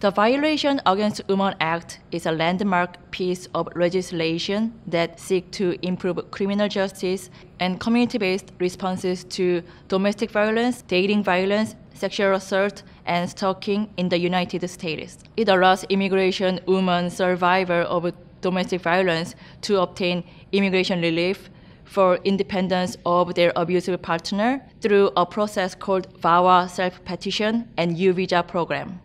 The Violation Against Women Act is a landmark piece of legislation that seeks to improve criminal justice and community-based responses to domestic violence, dating violence, sexual assault, and stalking in the United States. It allows immigration women survivors of domestic violence to obtain immigration relief for independence of their abusive partner through a process called VAWA self-petition and U-Visa program.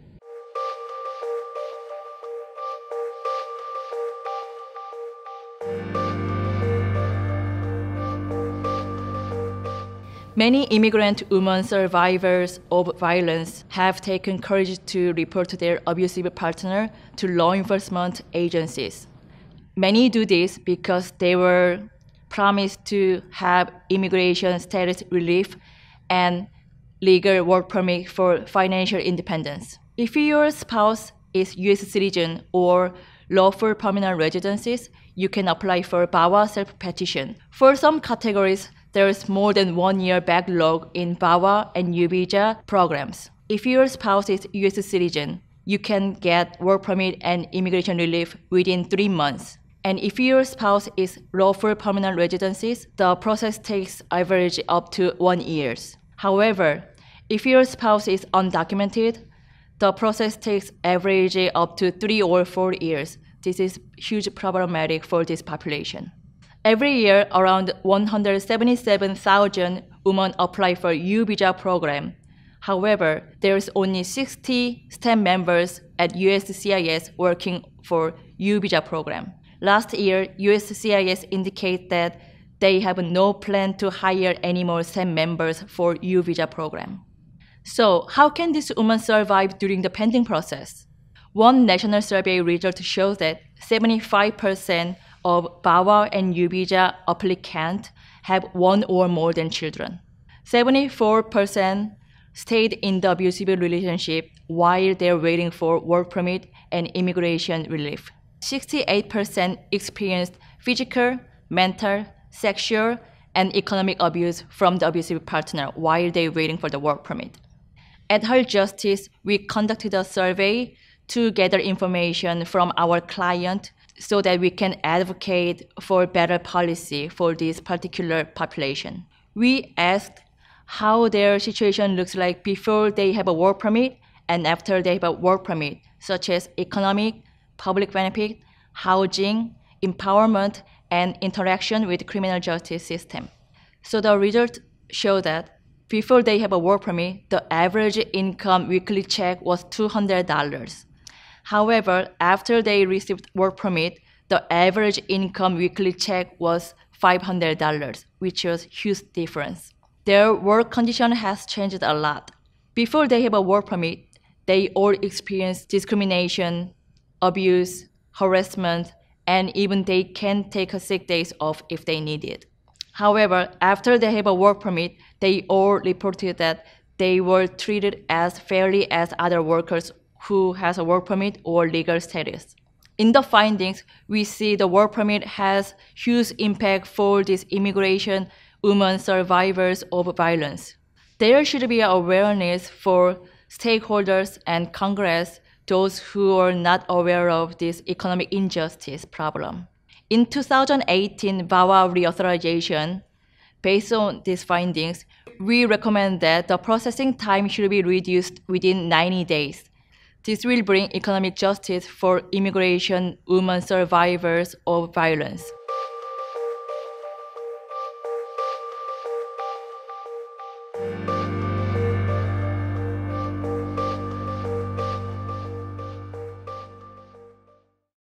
Many immigrant women survivors of violence have taken courage to report their abusive partner to law enforcement agencies. Many do this because they were promised to have immigration status relief and legal work permit for financial independence. If your spouse is U.S. citizen or lawful permanent residencies, you can apply for VAWA self-petition. For some categories, there is more than 1 year backlog in VAWA and U-Visa programs. If your spouse is U.S. citizen, you can get work permit and immigration relief within 3 months. And if your spouse is lawful permanent residencies, the process takes average up to 1 year. However, if your spouse is undocumented, the process takes average up to 3 or 4 years. This is hugely problematic for this population. Every year, around 177,000 women apply for U-Visa program. However, there is only 60 staff members at USCIS working for U-Visa program. Last year, USCIS indicated that they have no plan to hire any more staff members for U-Visa program. So, how can these women survive during the pending process? One national survey result shows that 75% of VAWA and U-Visa applicants have one or more than children. 74% stayed in the abusive relationship while they're waiting for work permit and immigration relief. 68% experienced physical, mental, sexual, and economic abuse from the abusive partner while they're waiting for the work permit. At Health Justice, we conducted a survey to gather information from our client so that we can advocate for better policy for this particular population. We asked how their situation looks like before they have a work permit and after they have a work permit, such as economic, public benefit, housing, empowerment, and interaction with the criminal justice system. So the results show that before they have a work permit, the average income weekly check was $200. However, after they received work permit, the average income weekly check was $500, which was a huge difference. Their work condition has changed a lot. Before they have a work permit, they all experience discrimination, abuse, harassment, and even they can take a sick days off if they need it. However, after they have a work permit, they all reported that they were treated as fairly as other workers who has a work permit or legal status. In the findings, we see the work permit has huge impact for these immigration women survivors of violence. There should be awareness for stakeholders and Congress, those who are not aware of this economic injustice problem. In 2018 VAWA reauthorization, based on these findings, we recommend that the processing time should be reduced within 90 days. This will bring economic justice for immigration women survivors of violence.